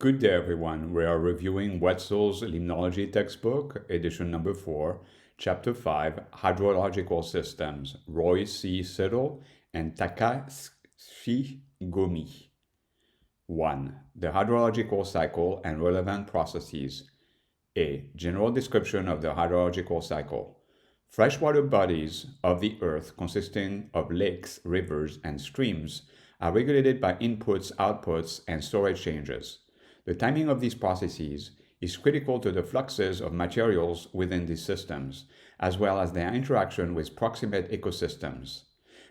Good day, everyone. We are reviewing Wetzel's Limnology textbook, edition number 4, chapter 5, Hydrological Systems, Roy C. Siddle and Takashi Gomi. 1. The hydrological cycle and relevant processes. A. General description of the hydrological cycle. Freshwater bodies of the earth consisting of lakes, rivers, and streams are regulated by inputs, outputs, and storage changes. The timing of these processes is critical to the fluxes of materials within these systems, as well as their interaction with proximate ecosystems.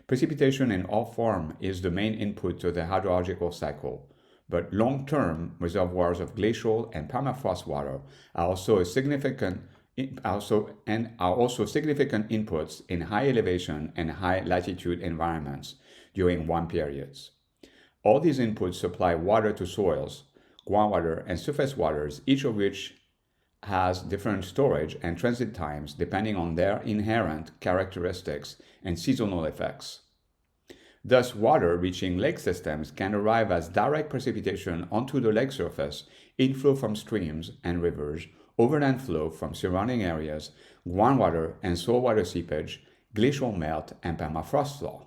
Precipitation in all form is the main input to the hydrological cycle, but long-term reservoirs of glacial and permafrost water are also significant inputs in high elevation and high latitude environments during warm periods. All these inputs supply water to soils, groundwater, and surface waters, each of which has different storage and transit times depending on their inherent characteristics and seasonal effects. Thus, water reaching lake systems can arrive as direct precipitation onto the lake surface, inflow from streams and rivers, overland flow from surrounding areas, groundwater and soil water seepage, glacial melt, and permafrost thaw.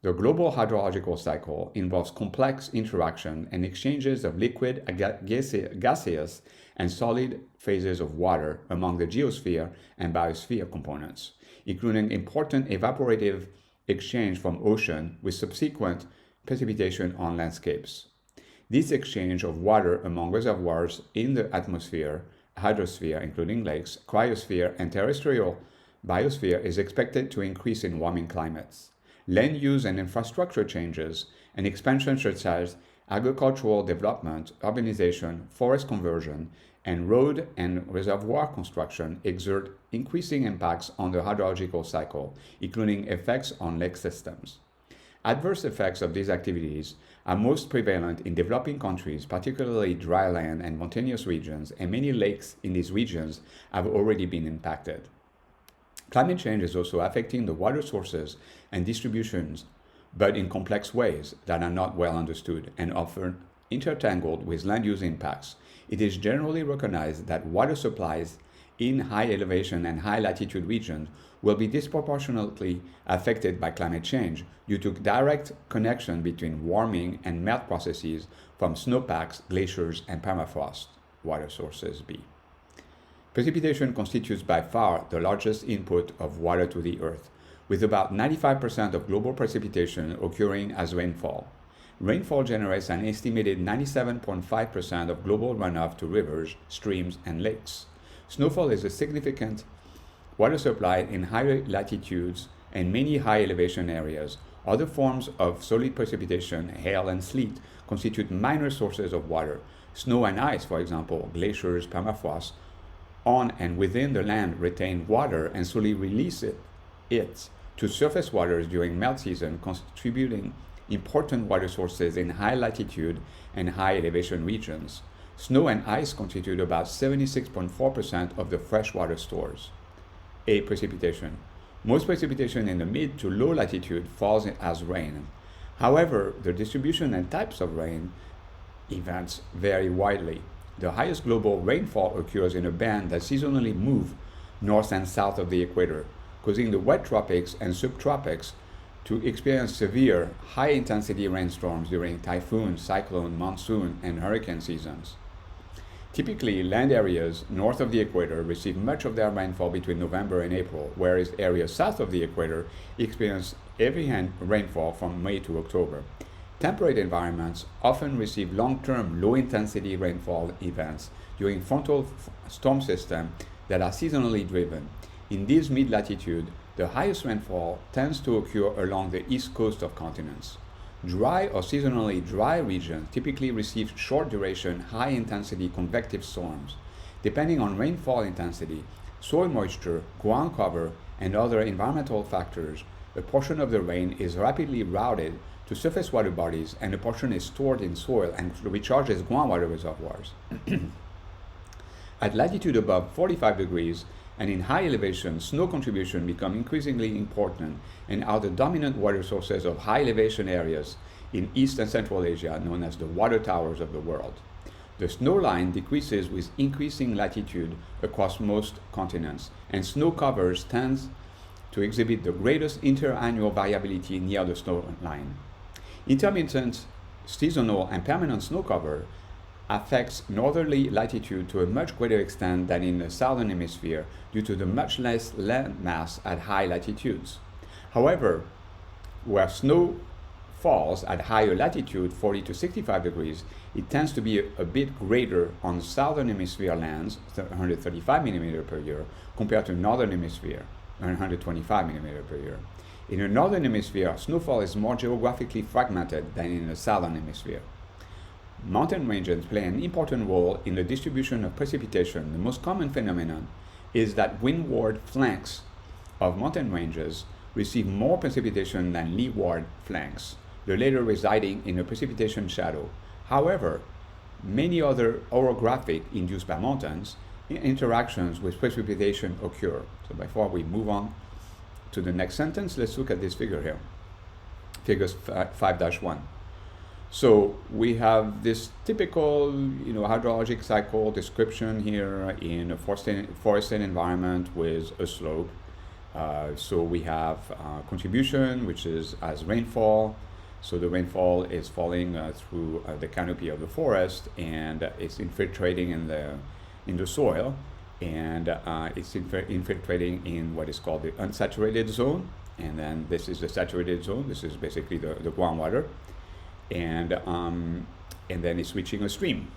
The global hydrological cycle involves complex interaction and exchanges of liquid, gaseous, and solid phases of water among the geosphere and biosphere components, including important evaporative exchange from ocean with subsequent precipitation on landscapes. This exchange of water among reservoirs in the atmosphere, hydrosphere, including lakes, cryosphere, and terrestrial biosphere is expected to increase in warming climates. Land use and infrastructure changes and expansion such as agricultural development, urbanization, forest conversion, and road and reservoir construction exert increasing impacts on the hydrological cycle, including effects on lake systems. Adverse effects of these activities are most prevalent in developing countries, particularly dry land and mountainous regions, and many lakes in these regions have already been impacted. Climate change is also affecting the water sources and distributions, but in complex ways that are not well understood and often intertangled with land use impacts. It is generally recognized that water supplies in high elevation and high latitude regions will be disproportionately affected by climate change due to direct connection between warming and melt processes from snowpacks, glaciers, and permafrost. Water sources B. Precipitation constitutes by far the largest input of water to the earth, with about 95% of global precipitation occurring as rainfall. Rainfall generates an estimated 97.5% of global runoff to rivers, streams, and lakes. Snowfall is a significant water supply in higher latitudes and many high elevation areas. Other forms of solid precipitation, hail and sleet, constitute minor sources of water. Snow and ice, for example, glaciers, permafrost, on and within the land retain water and slowly release it to surface waters during melt season, contributing important water sources in high latitude and high elevation regions. Snow and ice constitute about 76.4% of the freshwater stores. A. Precipitation. Most precipitation in the mid to low latitude falls as rain. However, the distribution and types of rain events vary widely. The highest global rainfall occurs in a band that seasonally move north and south of the equator, causing the wet tropics and subtropics to experience severe, high-intensity rainstorms during typhoon, cyclone, monsoon, and hurricane seasons. Typically, land areas north of the equator receive much of their rainfall between November and April, whereas areas south of the equator experience heavy rainfall from May to October. Temperate environments often receive long-term low-intensity rainfall events during frontal storm systems that are seasonally driven. In this mid-latitude, the highest rainfall tends to occur along the east coast of continents. Dry or seasonally dry regions typically receive short-duration, high-intensity convective storms. Depending on rainfall intensity, soil moisture, ground cover, and other environmental factors, a portion of the rain is rapidly routed to surface water bodies, and a portion is stored in soil and recharges groundwater reservoirs. At latitude above 45 degrees and in high elevation, snow contribution become increasingly important and are the dominant water sources of high elevation areas in East and Central Asia, known as the water towers of the world. The snow line decreases with increasing latitude across most continents, and snow covers tend to exhibit the greatest interannual variability near the snow line. Intermittent, seasonal, and permanent snow cover affects northerly latitude to a much greater extent than in the southern hemisphere due to the much less land mass at high latitudes. However, where snow falls at higher latitude, 40 to 65 degrees, it tends to be a bit greater on southern hemisphere lands, 135 millimeter per year, compared to northern hemisphere, 125 millimeter per year. In the northern hemisphere, snowfall is more geographically fragmented than in the southern hemisphere. Mountain ranges play an important role in the distribution of precipitation. The most common phenomenon is that windward flanks of mountain ranges receive more precipitation than leeward flanks, the latter residing in a precipitation shadow. However, many other orographic induced by mountains interactions with precipitation occur. So before we move on to the next sentence, let's look at this figure here, figure 5-1. So we have this typical, hydrologic cycle description here in a forested environment with a slope. So we have contribution, which is as rainfall. So the rainfall is falling through the canopy of the forest, and it's infiltrating in the soil, and it's infiltrating in what is called the unsaturated zone. And then this is the saturated zone. This is basically the groundwater. And then it's reaching a stream.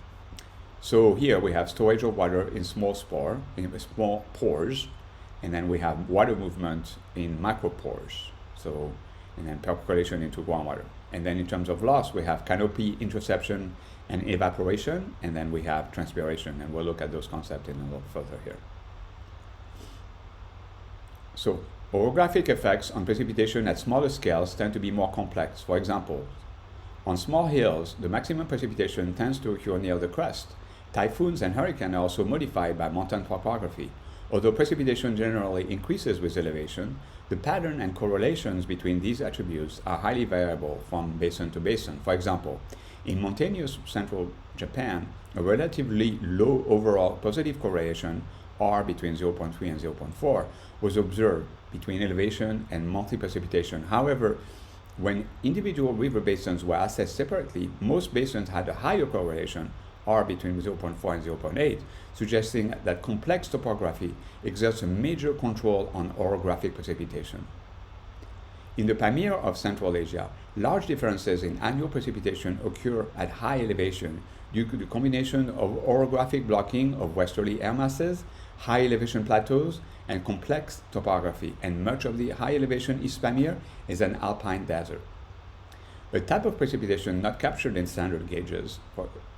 So here we have storage of water in small pores, and then we have water movement in micropores. So, and then percolation into groundwater. And then in terms of loss, we have canopy interception and evaporation, and then we have transpiration, and we'll look at those concepts in a little further here. So orographic effects on precipitation at smaller scales tend to be more complex. For example, on small hills, the maximum precipitation tends to occur near the crest. Typhoons and hurricanes are also modified by mountain topography. Although precipitation generally increases with elevation, the pattern and correlations between these attributes are highly variable from basin to basin. For example, in mountainous central Japan, a relatively low overall positive correlation, R between 0.3 and 0.4, was observed between elevation and monthly precipitation. However, when individual river basins were assessed separately, most basins had a higher correlation, R between 0.4 and 0.8, suggesting that complex topography exerts a major control on orographic precipitation. In the Pamir of Central Asia, large differences in annual precipitation occur at high elevation due to the combination of orographic blocking of westerly air masses, high elevation plateaus, and complex topography, and much of the high elevation East Pamir is an alpine desert. A type of precipitation not captured in standard gauges,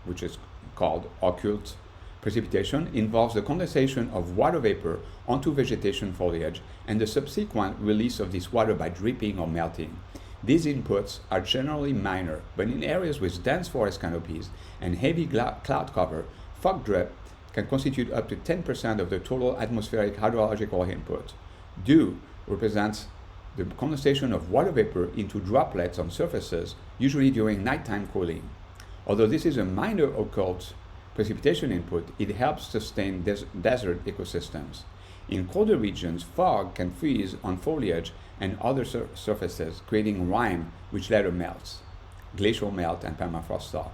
which is called occult precipitation, involves the condensation of water vapor onto vegetation foliage and the subsequent release of this water by dripping or melting. These inputs are generally minor, but in areas with dense forest canopies and heavy cloud cover, fog drip can constitute up to 10% of the total atmospheric hydrological input. Dew represents the condensation of water vapor into droplets on surfaces, usually during nighttime cooling. Although this is a minor occult precipitation input, it helps sustain desert ecosystems. In colder regions, fog can freeze on foliage and other surfaces, creating rime, which later melts. Glacial melt and permafrost thaw.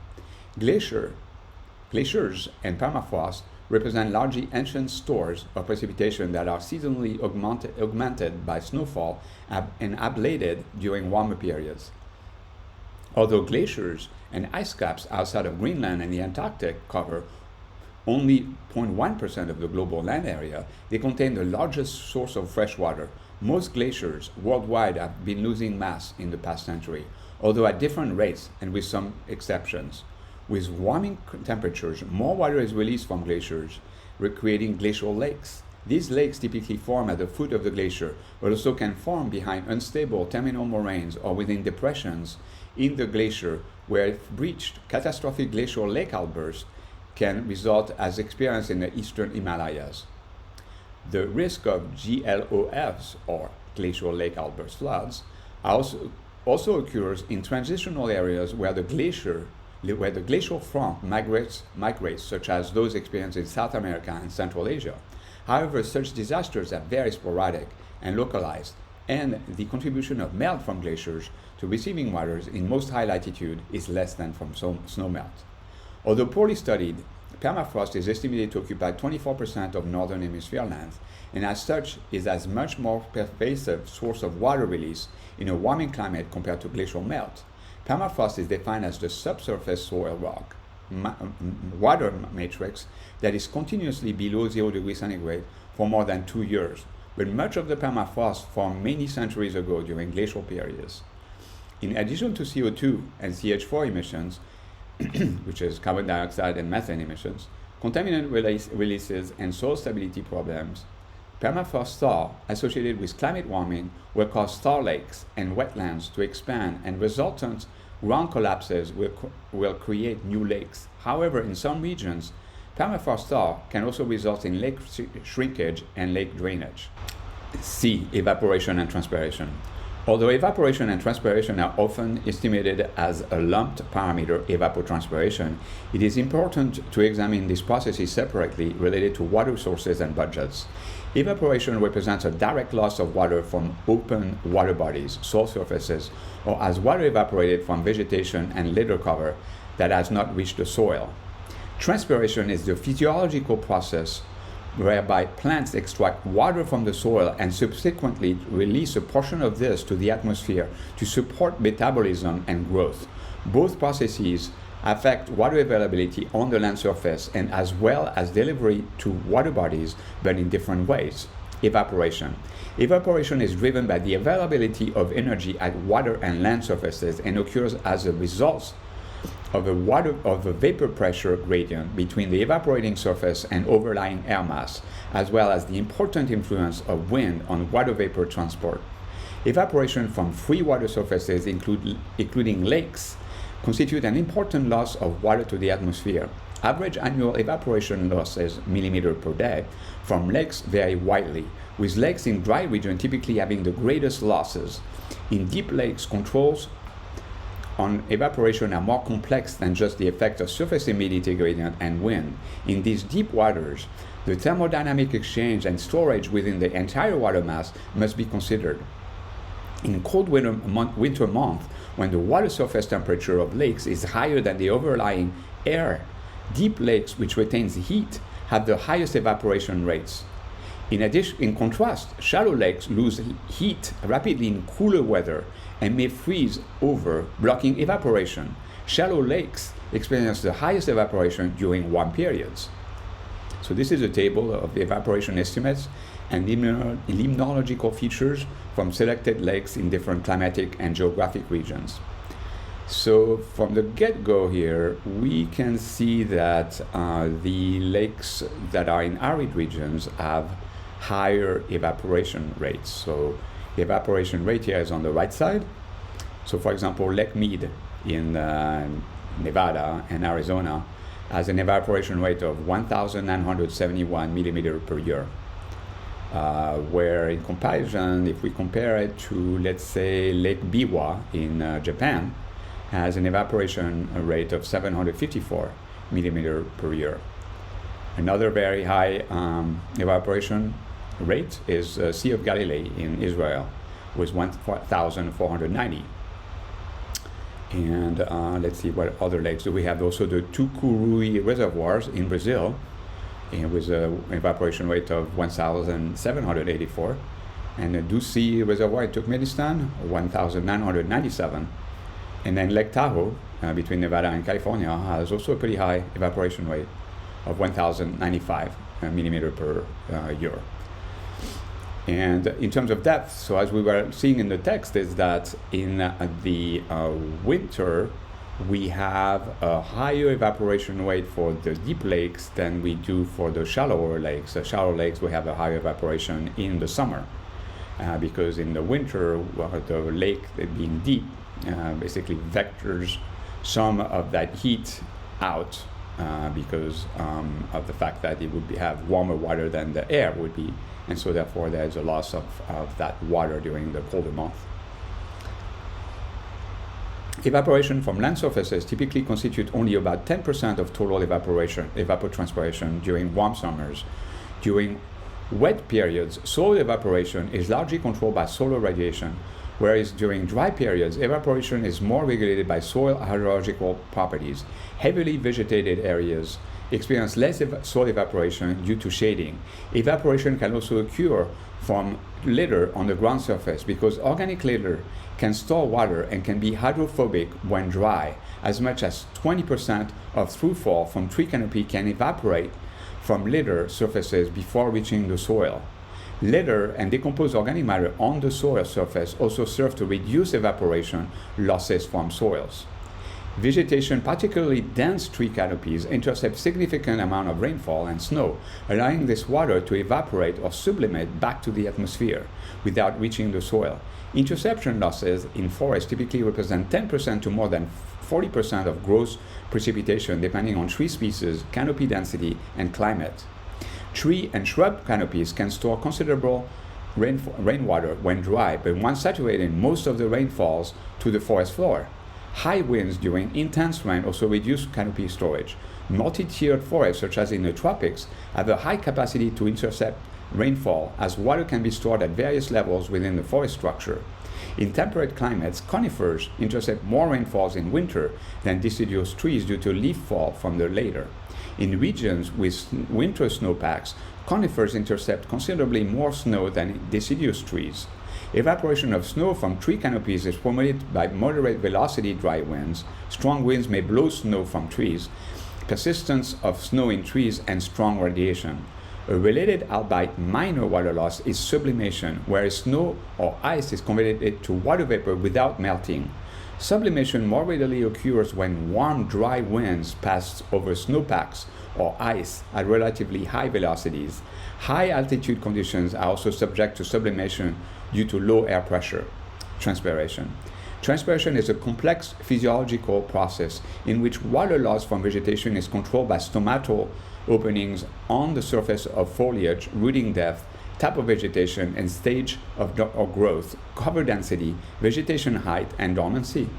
Glaciers and permafrost represent largely ancient stores of precipitation that are seasonally augmented by snowfall and ablated during warmer periods. Although glaciers and ice caps outside of Greenland and the Antarctic cover only 0.1% of the global land area, they contain the largest source of fresh water. Most glaciers worldwide have been losing mass in the past century, although at different rates and with some exceptions. With warming temperatures, more water is released from glaciers, creating glacial lakes. These lakes typically form at the foot of the glacier, but also can form behind unstable terminal moraines or within depressions in the glacier, where if breached, catastrophic glacial lake outbursts can result as experienced in the eastern Himalayas. The risk of GLOFs, or glacial lake outburst floods, also occurs in transitional areas where the glacier where the glacial front migrates, such as those experienced in South America and Central Asia. However, such disasters are very sporadic and localized, and the contribution of melt from glaciers to receiving waters in most high latitude is less than from snow melt. Although poorly studied, permafrost is estimated to occupy 24% of northern hemisphere lands, and as such is as much more pervasive source of water release in a warming climate compared to glacial melt. Permafrost is defined as the subsurface soil rock water matrix that is continuously below 0 degrees centigrade for more than 2 years, but much of the permafrost formed many centuries ago during glacial periods. In addition to CO2 and CH4 emissions, which is carbon dioxide and methane emissions, contaminant releases and soil stability problems, permafrost thaw associated with climate warming will cause thaw lakes and wetlands to expand, and resultant ground collapses will create new lakes. However, in some regions, permafrost thaw can also result in lake shrinkage and lake drainage. C. Evaporation and transpiration. Although evaporation and transpiration are often estimated as a lumped parameter, evapotranspiration, it is important to examine these processes separately related to water sources and budgets. Evaporation represents a direct loss of water from open water bodies, soil surfaces, or as water evaporated from vegetation and litter cover that has not reached the soil. Transpiration is the physiological process whereby plants extract water from the soil and subsequently release a portion of this to the atmosphere to support metabolism and growth. Both processes affect water availability on the land surface and as well as delivery to water bodies, but in different ways. Evaporation. Evaporation is driven by the availability of energy at water and land surfaces and occurs as a result of a vapor pressure gradient between the evaporating surface and overlying air mass, as well as the important influence of wind on water vapor transport. Evaporation from free water surfaces, including lakes, constitute an important loss of water to the atmosphere. Average annual evaporation losses, millimeter per day, from lakes vary widely, with lakes in dry region typically having the greatest losses. In deep lakes, controls on evaporation are more complex than just the effect of surface humidity gradient and wind. In these deep waters, the thermodynamic exchange and storage within the entire water mass must be considered. In cold winter month, when the water surface temperature of lakes is higher than the overlying air, deep lakes which retains heat have the highest evaporation rates. In contrast, shallow lakes lose heat rapidly in cooler weather and may freeze over, blocking evaporation. Shallow lakes experience the highest evaporation during warm periods. So this is a table of the evaporation estimates and limnological features from selected lakes in different climatic and geographic regions. So from the get-go here, we can see that the lakes that are in arid regions have higher evaporation rates. So the evaporation rate here is on the right side. So for example, Lake Mead in Nevada and Arizona has an evaporation rate of 1,971 millimeter per year. Where in comparison, if we compare it to, let's say, Lake Biwa in Japan, has an evaporation rate of 754 millimeter per year. Another very high evaporation rate is Sea of Galilee in Israel, with 1,490. And let's see what other lakes do we have. Also the Tucuruí reservoirs in Brazil, with an evaporation rate of 1,784. And the Dusi reservoir in Turkmenistan, 1,997. And then Lake Tahoe, between Nevada and California, has also a pretty high evaporation rate of 1,095 millimeter per year. And in terms of depth, so as we were seeing in the text, is that in the winter, we have a higher evaporation rate for the deep lakes than we do for the shallower lakes. The shallow lakes, we have a higher evaporation in the summer, because in the winter, the lake being deep basically vectors some of that heat out because of the fact that it would have warmer water than the air would be. And so therefore there's a loss of that water during the colder month. Evaporation from land surfaces typically constitute only about 10% of total evapotranspiration during warm summers. During wet periods, soil evaporation is largely controlled by solar radiation, whereas during dry periods, evaporation is more regulated by soil hydrological properties. Heavily vegetated areas experience less soil evaporation due to shading. Evaporation can also occur from litter on the ground surface because organic litter can store water and can be hydrophobic when dry. As much as 20% of throughfall from tree canopy can evaporate from litter surfaces before reaching the soil. Litter and decomposed organic matter on the soil surface also serve to reduce evaporation losses from soils. Vegetation, particularly dense tree canopies, intercept significant amount of rainfall and snow, allowing this water to evaporate or sublimate back to the atmosphere without reaching the soil. Interception losses in forests typically represent 10% to more than 40% of gross precipitation, depending on tree species, canopy density, and climate. Tree and shrub canopies can store considerable rainwater when dry, but once saturated, most of the rain falls to the forest floor. High winds during intense rain also reduce canopy storage. Multi-tiered forests, such as in the tropics, have a high capacity to intercept rainfall, as water can be stored at various levels within the forest structure. In temperate climates, conifers intercept more rainfalls in winter than deciduous trees due to leaf fall from the latter. In regions with winter snowpacks, conifers intercept considerably more snow than deciduous trees. Evaporation of snow from tree canopies is promoted by moderate velocity dry winds. Strong winds may blow snow from trees, persistence of snow in trees, and strong radiation. A related, albeit minor, water loss is sublimation, where snow or ice is converted to water vapor without melting. Sublimation more readily occurs when warm, dry winds pass over snowpacks or ice at relatively high velocities. High altitude conditions are also subject to sublimation due to low air pressure. Transpiration. Transpiration is a complex physiological process in which water loss from vegetation is controlled by stomatal openings on the surface of foliage, rooting depth, type of vegetation, and stage of growth, cover density, vegetation height, and dormancy.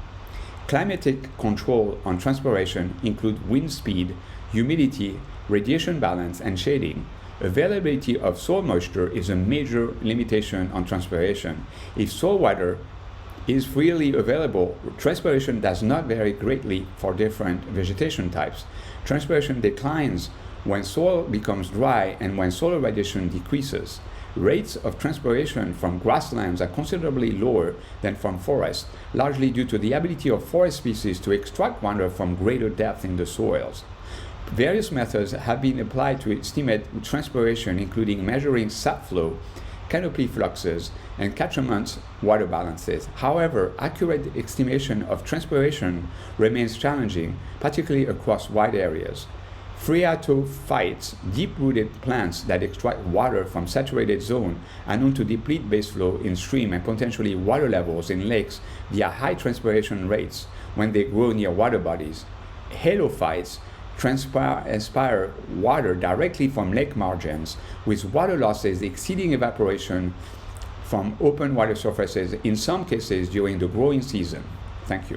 Climatic control on transpiration include wind speed, humidity, radiation balance, and shading. Availability of soil moisture is a major limitation on transpiration. If soil water is freely available, transpiration does not vary greatly for different vegetation types. Transpiration declines when soil becomes dry and when solar radiation decreases. Rates of transpiration from grasslands are considerably lower than from forests, largely due to the ability of forest species to extract water from greater depth in the soils. Various methods have been applied to estimate transpiration, including measuring sap flow, canopy fluxes, and catchment water balances. However, accurate estimation of transpiration remains challenging, particularly across wide areas. Phreatophytes, deep-rooted plants that extract water from saturated zone, are known to deplete base flow in stream and potentially water levels in lakes via high transpiration rates when they grow near water bodies. Halophytes transpire water directly from lake margins, with water losses exceeding evaporation from open water surfaces, in some cases during the growing season. Thank you.